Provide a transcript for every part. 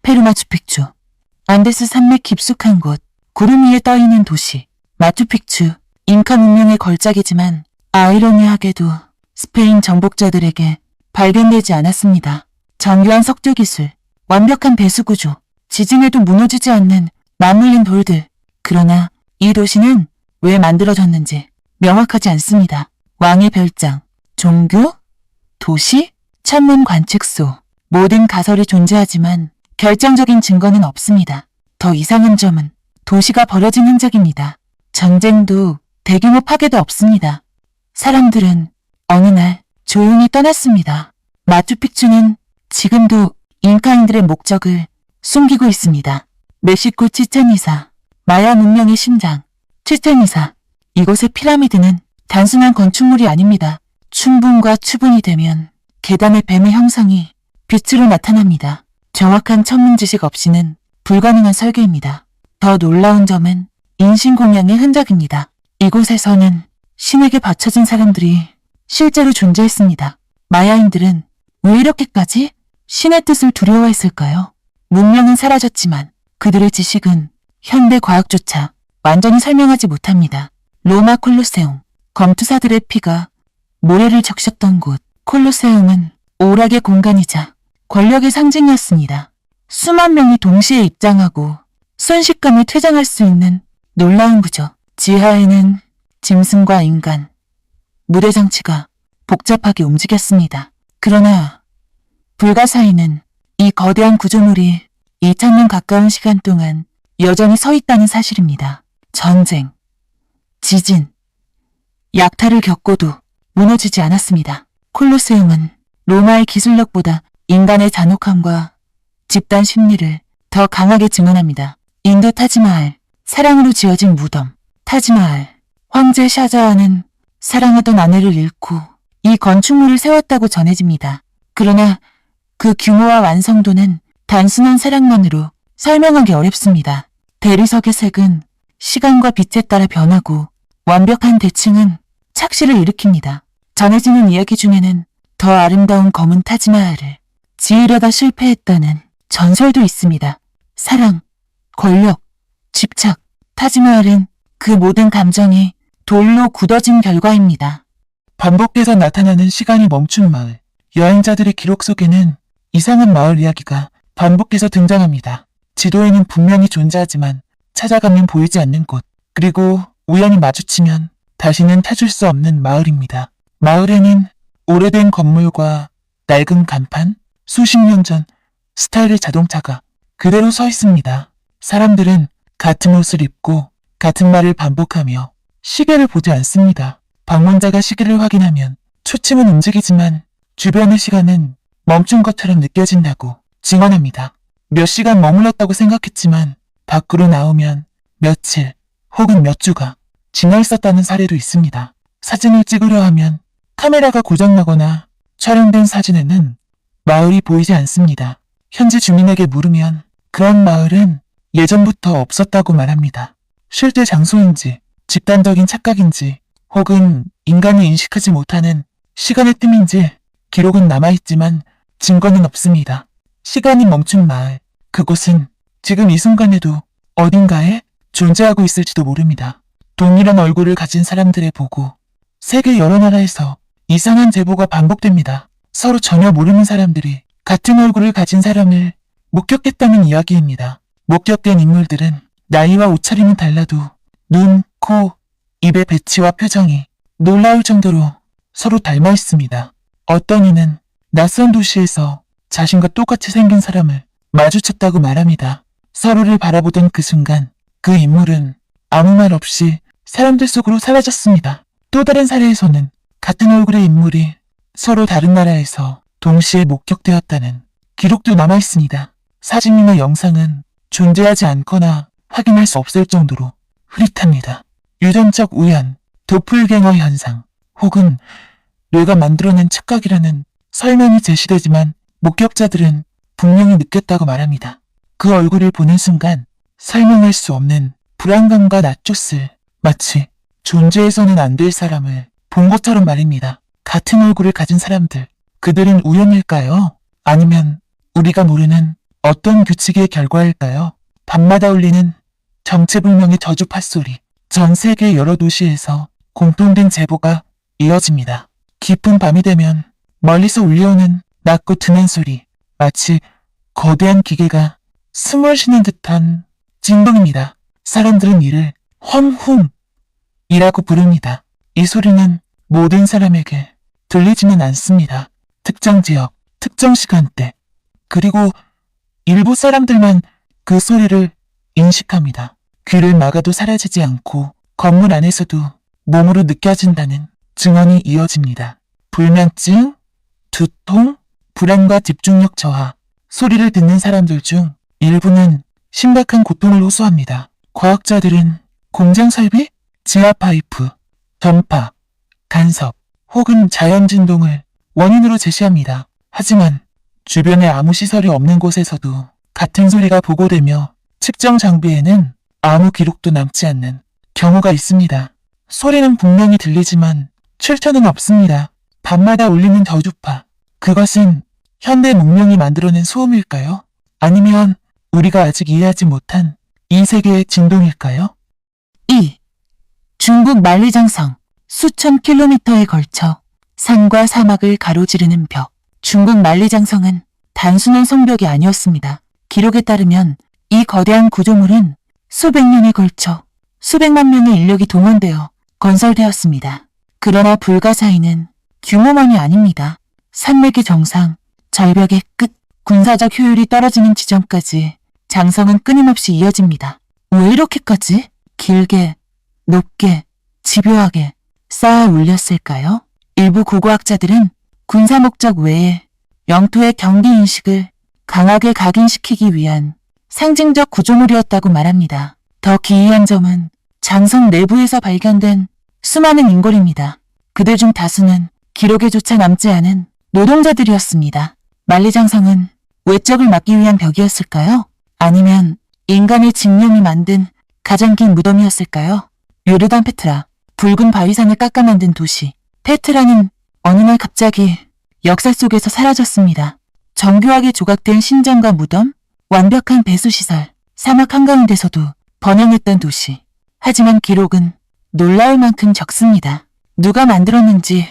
페루 마추픽추. 안데스 산맥 깊숙한 곳, 구름 위에 떠있는 도시. 마추픽추, 잉카 문명의 걸작이지만 아이러니하게도 스페인 정복자들에게 발견되지 않았습니다. 정교한 석조 기술, 완벽한 배수 구조, 지진에도 무너지지 않는 맞물린 돌들. 그러나 이 도시는 왜 만들어졌는지 명확하지 않습니다. 왕의 별장, 종교, 도시, 천문 관측소. 모든 가설이 존재하지만 결정적인 증거는 없습니다. 더 이상한 점은 도시가 버려진 흔적입니다. 전쟁도 대규모 파괴도 없습니다. 사람들은 어느 날 조용히 떠났습니다. 마추픽추는 지금도 잉카인들의 목적을 숨기고 있습니다. 멕시코 치첸이사, 마야 문명의 심장, 치첸이사. 이곳의 피라미드는 단순한 건축물이 아닙니다. 춘분과 추분이 되면 계단의 뱀의 형상이 빛으로 나타납니다. 정확한 천문 지식 없이는 불가능한 설계입니다. 더 놀라운 점은 인신공양의 흔적입니다. 이곳에서는 신에게 바쳐진 사람들이 실제로 존재했습니다. 마야인들은 왜 이렇게까지 신의 뜻을 두려워했을까요? 문명은 사라졌지만 그들의 지식은 현대 과학조차 완전히 설명하지 못합니다. 로마 콜로세움, 검투사들의 피가 모래를 적셨던 곳. 콜로세움은 오락의 공간이자 권력의 상징이었습니다. 수만 명이 동시에 입장하고 순식간에 퇴장할 수 있는 놀라운 구조. 지하에는 짐승과 인간, 무대 장치가 복잡하게 움직였습니다. 그러나 불가사의는 이 거대한 구조물이 2000년 가까운 시간 동안 여전히 서 있다는 사실입니다. 전쟁, 지진, 약탈을 겪고도 무너지지 않았습니다. 콜로세움은 로마의 기술력보다 인간의 잔혹함과 집단 심리를 더 강하게 증언합니다. 인도 타지마할, 사랑으로 지어진 무덤. 타지마할, 황제 샤자하는 사랑하던 아내를 잃고 이 건축물을 세웠다고 전해집니다. 그러나 그 규모와 완성도는 단순한 사랑만으로 설명하기 어렵습니다. 대리석의 색은 시간과 빛에 따라 변하고 완벽한 대칭은 착시를 일으킵니다. 전해지는 이야기 중에는 더 아름다운 검은 타지마할을 지으려다 실패했다는 전설도 있습니다. 사랑, 권력, 집착. 타지마할은 그 모든 감정이 돌로 굳어진 결과입니다. 반복해서 나타나는 시간이 멈춘 마을. 여행자들의 기록 속에는 이상한 마을 이야기가 반복해서 등장합니다. 지도에는 분명히 존재하지만 찾아가면 보이지 않는 곳, 그리고 우연히 마주치면 다시는 찾을 수 없는 마을입니다. 마을에는 오래된 건물과 낡은 간판, 수십 년 전 스타일의 자동차가 그대로 서 있습니다. 사람들은 같은 옷을 입고 같은 말을 반복하며 시계를 보지 않습니다. 방문자가 시계를 확인하면 초침은 움직이지만 주변의 시간은 멈춘 것처럼 느껴진다고 증언합니다. 몇 시간 머물렀다고 생각했지만 밖으로 나오면 며칠 혹은 몇 주가 지나 있었다는 사례도 있습니다. 사진을 찍으려 하면 카메라가 고장나거나 촬영된 사진에는 마을이 보이지 않습니다. 현지 주민에게 물으면 그런 마을은 예전부터 없었다고 말합니다. 실제 장소인지 집단적인 착각인지 혹은 인간이 인식하지 못하는 시간의 틈인지 기록은 남아있지만 증거는 없습니다. 시간이 멈춘 마을, 그곳은 지금 이 순간에도 어딘가에 존재하고 있을지도 모릅니다. 동일한 얼굴을 가진 사람들의 보고 세계 여러 나라에서 이상한 제보가 반복됩니다. 서로 전혀 모르는 사람들이 같은 얼굴을 가진 사람을 목격했다는 이야기입니다. 목격된 인물들은 나이와 옷차림은 달라도 눈, 코, 입의 배치와 표정이 놀라울 정도로 서로 닮아 있습니다. 어떤 이는 낯선 도시에서 자신과 똑같이 생긴 사람을 마주쳤다고 말합니다. 서로를 바라보던 그 순간 그 인물은 아무 말 없이 사람들 속으로 사라졌습니다. 또 다른 사례에서는 같은 얼굴의 인물이 서로 다른 나라에서 동시에 목격되었다는 기록도 남아 있습니다. 사진이나 영상은 존재하지 않거나 확인할 수 없을 정도로 흐릿합니다. 유전적 우연, 도플갱어 현상, 혹은 뇌가 만들어낸 착각이라는 설명이 제시되지만 목격자들은 분명히 느꼈다고 말합니다. 그 얼굴을 보는 순간 설명할 수 없는 불안감과 낯쫌을, 마치 존재해서는 안 될 사람을 본 것처럼 말입니다. 같은 얼굴을 가진 사람들, 그들은 우연일까요? 아니면 우리가 모르는 어떤 규칙의 결과일까요? 밤마다 울리는 정체불명의 저주 팥소리. 전 세계 여러 도시에서 공통된 제보가 이어집니다. 깊은 밤이 되면 멀리서 울려오는 낮고 드는 소리. 마치 거대한 기계가 숨을 쉬는 듯한 진동입니다. 사람들은 이를 험훔이라고 부릅니다. 이 소리는 모든 사람에게 들리지는 않습니다. 특정 지역, 특정 시간대, 그리고 일부 사람들만 그 소리를 인식합니다. 귀를 막아도 사라지지 않고 건물 안에서도 몸으로 느껴진다는 증언이 이어집니다. 불면증, 두통, 불안과 집중력 저하, 소리를 듣는 사람들 중 일부는 심각한 고통을 호소합니다. 과학자들은 공장 설비, 지하 파이프, 전파, 간섭 혹은 자연 진동을 원인으로 제시합니다. 하지만 주변에 아무 시설이 없는 곳에서도 같은 소리가 보고되며 측정 장비에는 아무 기록도 남지 않는 경우가 있습니다. 소리는 분명히 들리지만 출처는 없습니다. 밤마다 울리는 저주파. 그것은 현대 문명이 만들어낸 소음일까요? 아니면 우리가 아직 이해하지 못한 이 세계의 진동일까요? 2. 중국 만리장성. 수천 킬로미터에 걸쳐 산과 사막을 가로지르는 벽. 중국 만리장성은 단순한 성벽이 아니었습니다. 기록에 따르면 이 거대한 구조물은 수백 년에 걸쳐 수백만 명의 인력이 동원되어 건설되었습니다. 그러나 불가사의는 규모만이 아닙니다. 산맥의 정상, 절벽의 끝, 군사적 효율이 떨어지는 지점까지 장성은 끊임없이 이어집니다. 왜 이렇게까지 길게, 높게, 집요하게 쌓아 올렸을까요? 일부 고고학자들은 군사 목적 외에 영토의 경계인식을 강하게 각인시키기 위한 상징적 구조물이었다고 말합니다. 더 기이한 점은 장성 내부에서 발견된 수많은 인골입니다. 그들 중 다수는 기록에조차 남지 않은 노동자들이었습니다. 만리장성은 외적을 막기 위한 벽이었을까요? 아니면 인간의 집념이 만든 가장 긴 무덤이었을까요? 요르단 페트라, 붉은 바위산을 깎아 만든 도시. 페트라는 어느 날 갑자기 역사 속에서 사라졌습니다. 정교하게 조각된 신전과 무덤, 완벽한 배수시설, 사막 한가운데서도 번영했던 도시. 하지만 기록은 놀라울 만큼 적습니다. 누가 만들었는지,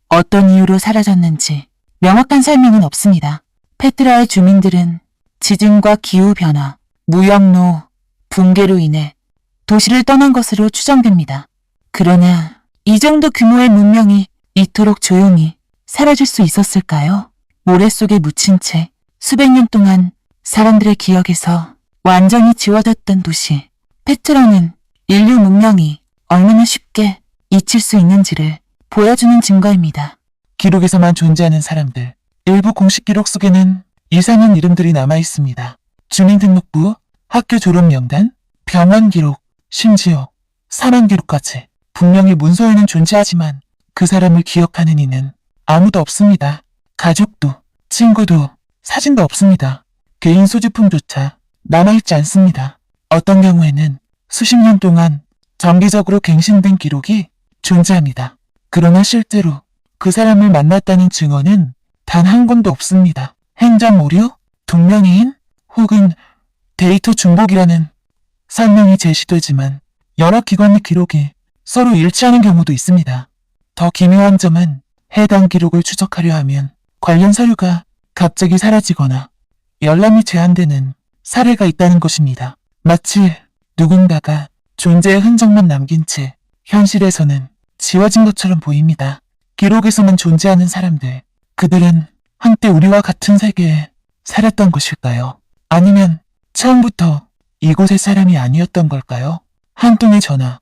어떤 이유로 사라졌는지 명확한 설명은 없습니다. 페트라의 주민들은 지진과 기후변화, 무역로, 붕괴로 인해 도시를 떠난 것으로 추정됩니다. 그러나 이 정도 규모의 문명이 이토록 조용히 사라질 수 있었을까요? 모래 속에 묻힌 채 수백 년 동안 사람들의 기억에서 완전히 지워졌던 도시. 페트라는 인류 문명이 얼마나 쉽게 잊힐 수 있는지를 보여주는 증거입니다. 기록에서만 존재하는 사람들. 일부 공식 기록 속에는 이상한 이름들이 남아 있습니다. 주민등록부, 학교 졸업 명단, 병원 기록, 심지어 사망 기록까지. 분명히 문서에는 존재하지만 그 사람을 기억하는 이는 아무도 없습니다. 가족도, 친구도, 사진도 없습니다. 개인 소지품조차 남아있지 않습니다. 어떤 경우에는 수십 년 동안 정기적으로 갱신된 기록이 존재합니다. 그러나 실제로 그 사람을 만났다는 증언은 단 한 건도 없습니다. 행정 오류, 동명이인, 혹은 데이터 중복이라는 설명이 제시되지만 여러 기관의 기록이 서로 일치하는 경우도 있습니다. 더 기묘한 점은 해당 기록을 추적하려 하면 관련 서류가 갑자기 사라지거나 열람이 제한되는 사례가 있다는 것입니다. 마치 누군가가 존재의 흔적만 남긴 채 현실에서는 지워진 것처럼 보입니다. 기록에서만 존재하는 사람들, 그들은 한때 우리와 같은 세계에 살았던 것일까요? 아니면 처음부터 이곳의 사람이 아니었던 걸까요? 한 통의 전화,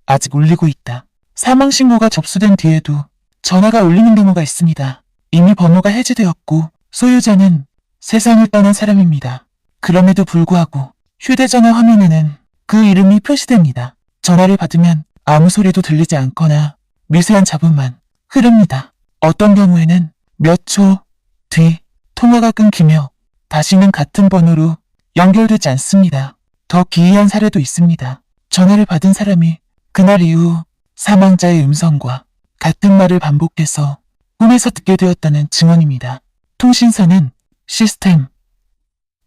아직 울리고 있다. 사망신고가 접수된 뒤에도 전화가 울리는 경우가 있습니다. 이미 번호가 해지되었고 소유자는 세상을 떠난 사람입니다. 그럼에도 불구하고 휴대전화 화면에는 그 이름이 표시됩니다. 전화를 받으면 아무 소리도 들리지 않거나 미세한 잡음만 흐릅니다. 어떤 경우에는 몇 초 뒤 통화가 끊기며 다시는 같은 번호로 연결되지 않습니다. 더 기이한 사례도 있습니다. 전화를 받은 사람이 그날 이후 사망자의 음성과 같은 말을 반복해서 꿈에서 듣게 되었다는 증언입니다. 통신사는 시스템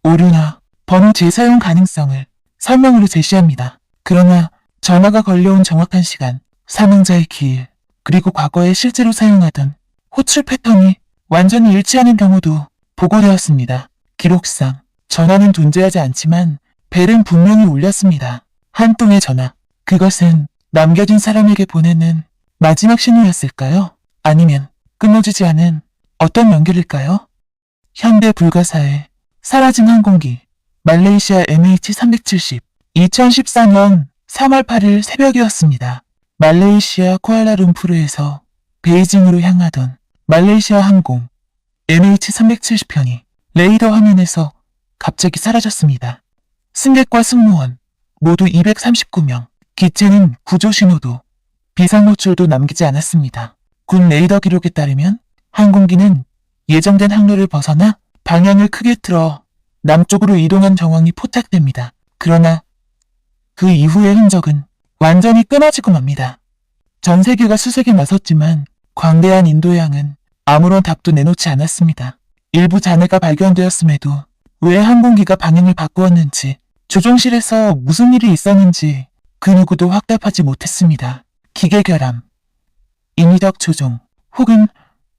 오류나 번호 재사용 가능성을 설명으로 제시합니다. 그러나 전화가 걸려온 정확한 시간, 사망자의 기일, 그리고 과거에 실제로 사용하던 호출 패턴이 완전히 일치하는 경우도 보고되었습니다. 기록상 전화는 존재하지 않지만 벨은 분명히 울렸습니다. 한 통의 전화. 그것은 남겨진 사람에게 보내는 마지막 신호였을까요? 아니면 끊어지지 않은 어떤 연결일까요? 현대 불가사의 사라진 항공기 말레이시아 MH370 2014년 3월 8일 새벽이었습니다. 말레이시아 쿠알라룸푸르에서 베이징으로 향하던 말레이시아 항공 MH370편이 레이더 화면에서 갑자기 사라졌습니다. 승객과 승무원 모두 239명, 기체는 구조 신호도 비상 호출도 남기지 않았습니다. 군 레이더 기록에 따르면 항공기는 예정된 항로를 벗어나 방향을 크게 틀어 남쪽으로 이동한 정황이 포착됩니다. 그러나 그 이후의 흔적은 완전히 끊어지고 맙니다. 전 세계가 수색에 나섰지만 광대한 인도양은 아무런 답도 내놓지 않았습니다. 일부 잔해가 발견되었음에도 왜 항공기가 방향을 바꾸었는지, 조종실에서 무슨 일이 있었는지 그 누구도 확답하지 못했습니다. 기계 결함, 인위적 조종, 혹은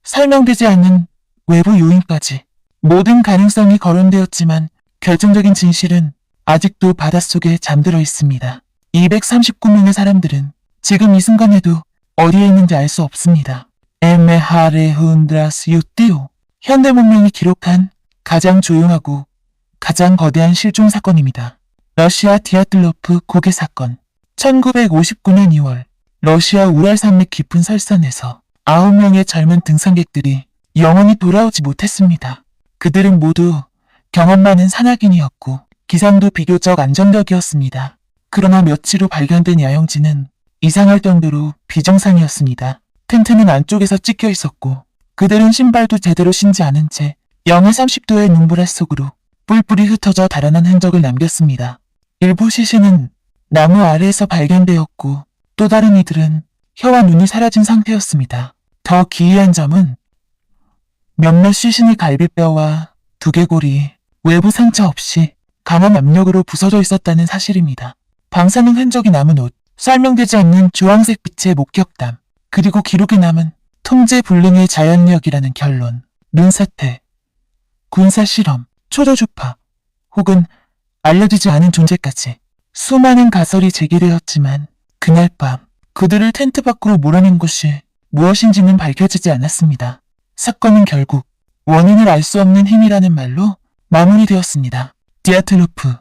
설명되지 않는 외부 요인까지 모든 가능성이 거론되었지만 결정적인 진실은 아직도 바닷속에 잠들어 있습니다. 239명의 사람들은 지금 이 순간에도 어디에 있는지 알 수 없습니다. 에메하레 훈드라스 유띠오, 현대 문명이 기록한 가장 조용하고 가장 거대한 실종 사건입니다. 러시아 디아틀로프 고개 사건. 1959년 2월 러시아 우랄 산맥 깊은 설산에서 9명의 젊은 등산객들이 영원히 돌아오지 못했습니다. 그들은 모두 경험 많은 산악인이었고 기상도 비교적 안정적이었습니다. 그러나 며칠 후 발견된 야영지는 이상할 정도로 비정상이었습니다. 텐트는 안쪽에서 찢겨 있었고 그들은 신발도 제대로 신지 않은 채 영하 30도의 눈보라 속으로 뿔뿔이 흩어져 달아난 흔적을 남겼습니다. 일부 시신은 나무 아래에서 발견되었고 또 다른 이들은 혀와 눈이 사라진 상태였습니다. 더 기이한 점은 몇몇 시신의 갈비뼈와 두개골이 외부 상처 없이 강한 압력으로 부서져 있었다는 사실입니다. 방사능 흔적이 남은 옷, 설명되지 않는 주황색 빛의 목격담, 그리고 기록에 남은 통제 불능의 자연력이라는 결론, 눈사태, 군사실험, 초저주파, 혹은 알려지지 않은 존재까지 수많은 가설이 제기되었지만 그날 밤 그들을 텐트 밖으로 몰아낸 것이 무엇인지는 밝혀지지 않았습니다. 사건은 결국 원인을 알 수 없는 힘이라는 말로 마무리되었습니다. 디아틀로프,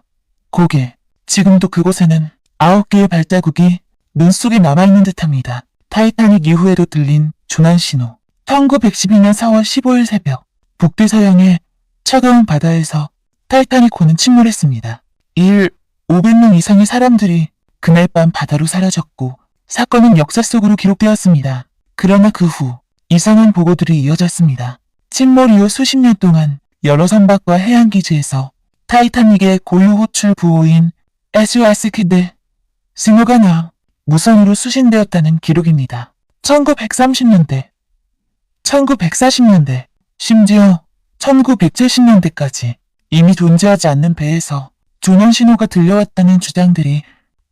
고개, 지금도 그곳에는 9개의 발자국이 눈 속에 남아있는 듯합니다. 타이타닉 이후에도 들린 조난 신호. 1912년 4월 15일 새벽 북대서양의 차가운 바다에서 타이타닉호는 침몰했습니다. 이일 500명 이상의 사람들이 그날 밤 바다로 사라졌고 사건은 역사 속으로 기록되었습니다. 그러나 그 후 이상한 보고들이 이어졌습니다. 침몰 이후 수십 년 동안 여러 선박과 해양기지에서 타이타닉의 고유 호출 부호인 SOS 키드 신호가 무선으로 수신되었다는 기록입니다. 1930년대, 1940년대, 심지어 1970년대까지 이미 존재하지 않는 배에서 조난 신호가 들려왔다는 주장들이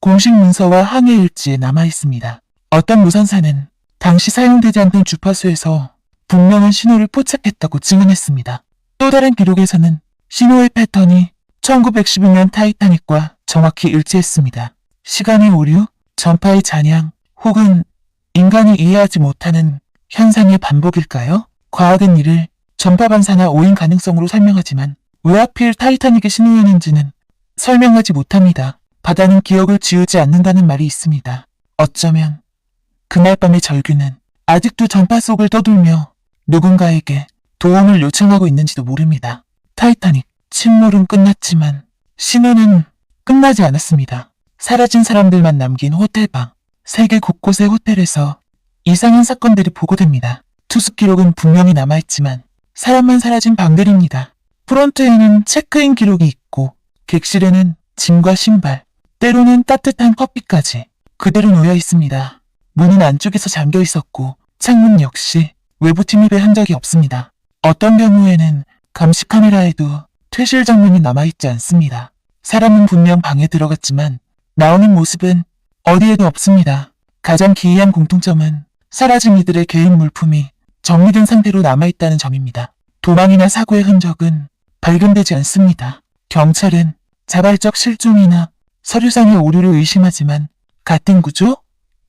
공식 문서와 항해 일지에 남아있습니다. 어떤 무선사는 당시 사용되지 않던 주파수에서 분명한 신호를 포착했다고 증언했습니다. 또 다른 기록에서는 신호의 패턴이 1912년 타이타닉과 정확히 일치했습니다. 시간의 오류, 전파의 잔향, 혹은 인간이 이해하지 못하는 현상의 반복일까요? 과학은 이를 전파 반사나 오인 가능성으로 설명하지만 왜 하필 타이타닉의 신호였는지는 설명하지 못합니다. 바다는 기억을 지우지 않는다는 말이 있습니다. 어쩌면 그날 밤의 절규는 아직도 전파 속을 떠돌며 누군가에게 도움을 요청하고 있는지도 모릅니다. 타이타닉, 침몰은 끝났지만 신호는 끝나지 않았습니다. 사라진 사람들만 남긴 호텔방, 세계 곳곳의 호텔에서 이상한 사건들이 보고됩니다. 투숙 기록은 분명히 남아있지만 사람만 사라진 방들입니다. 프론트에는 체크인 기록이 있고 객실에는 짐과 신발, 때로는 따뜻한 커피까지 그대로 놓여 있습니다. 문은 안쪽에서 잠겨 있었고 창문 역시 외부 침입의 흔적이 없습니다. 어떤 경우에는 감시 카메라에도 퇴실 장면이 남아있지 않습니다. 사람은 분명 방에 들어갔지만 나오는 모습은 어디에도 없습니다. 가장 기이한 공통점은 사라진 이들의 개인 물품이 정리된 상태로 남아있다는 점입니다. 도망이나 사고의 흔적은 발견되지 않습니다. 경찰은 자발적 실종이나 서류상의 오류를 의심하지만 같은 구조,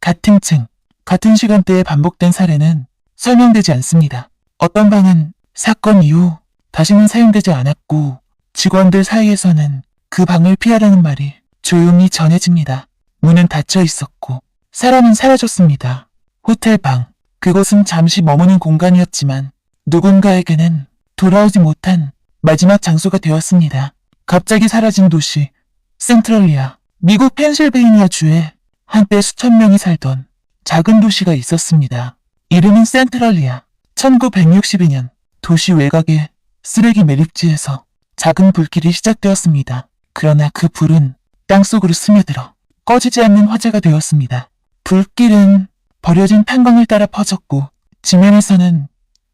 같은 층, 같은 시간대에 반복된 사례는 설명되지 않습니다. 어떤 방은 사건 이후 다시는 사용되지 않았고 직원들 사이에서는 그 방을 피하라는 말이 조용히 전해집니다. 문은 닫혀 있었고 사람은 사라졌습니다. 호텔 방, 그곳은 잠시 머무는 공간이었지만 누군가에게는 돌아오지 못한 마지막 장소가 되었습니다. 갑자기 사라진 도시, 센트럴리아. 미국 펜실베이니아 주에 한때 수천 명이 살던 작은 도시가 있었습니다. 이름은 센트럴리아. 1962년 도시 외곽의 쓰레기 매립지에서 작은 불길이 시작되었습니다. 그러나 그 불은 땅속으로 스며들어 꺼지지 않는 화재가 되었습니다. 불길은 버려진 탄광을 따라 퍼졌고 지면에서는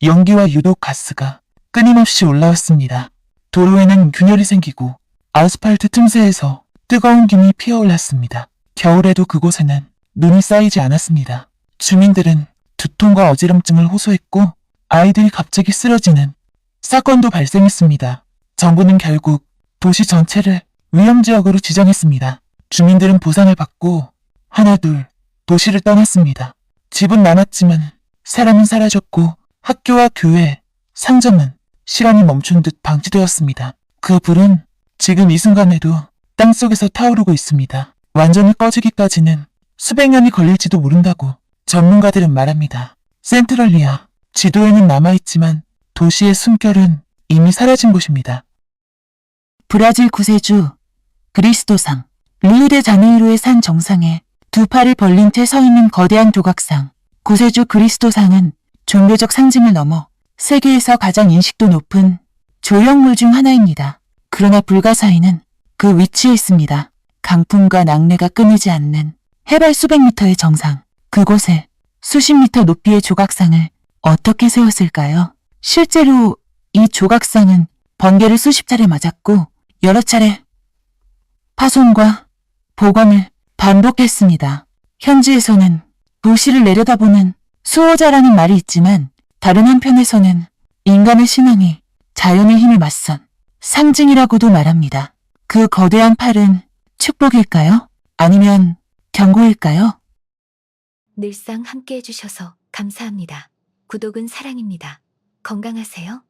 연기와 유독 가스가 끊임없이 올라왔습니다. 도로에는 균열이 생기고 아스팔트 틈새에서 뜨거운 김이 피어올랐습니다. 겨울에도 그곳에는 눈이 쌓이지 않았습니다. 주민들은 두통과 어지럼증을 호소했고 아이들이 갑자기 쓰러지는 사건도 발생했습니다. 정부는 결국 도시 전체를 위험지역으로 지정했습니다. 주민들은 보상을 받고 하나둘 도시를 떠났습니다. 집은 남았지만 사람은 사라졌고 학교와 교회, 상점은 시간이 멈춘 듯 방치되었습니다. 그 불은 지금 이 순간에도 땅속에서 타오르고 있습니다. 완전히 꺼지기까지는 수백 년이 걸릴지도 모른다고 전문가들은 말합니다. 센트럴리아, 지도에는 남아있지만 도시의 숨결은 이미 사라진 곳입니다. 브라질 구세주 그리스도상. 리우데자네이루의 산 정상에 두 팔을 벌린 채 서 있는 거대한 조각상. 구세주 그리스도상은 종교적 상징을 넘어 세계에서 가장 인식도 높은 조형물 중 하나입니다. 그러나 불가사의는 그 위치에 있습니다. 강풍과 낙뢰가 끊이지 않는 해발 수백 미터의 정상. 그곳에 수십 미터 높이의 조각상을 어떻게 세웠을까요? 실제로 이 조각상은 번개를 수십 차례 맞았고 여러 차례 파손과 복원을 반복했습니다. 현지에서는 도시를 내려다보는 수호자라는 말이 있지만 다른 한편에서는 인간의 신앙이 자연의 힘에 맞선 상징이라고도 말합니다. 그 거대한 팔은 축복일까요? 아니면 경고일까요? 늘상 함께 해주셔서 감사합니다. 구독은 사랑입니다. 건강하세요.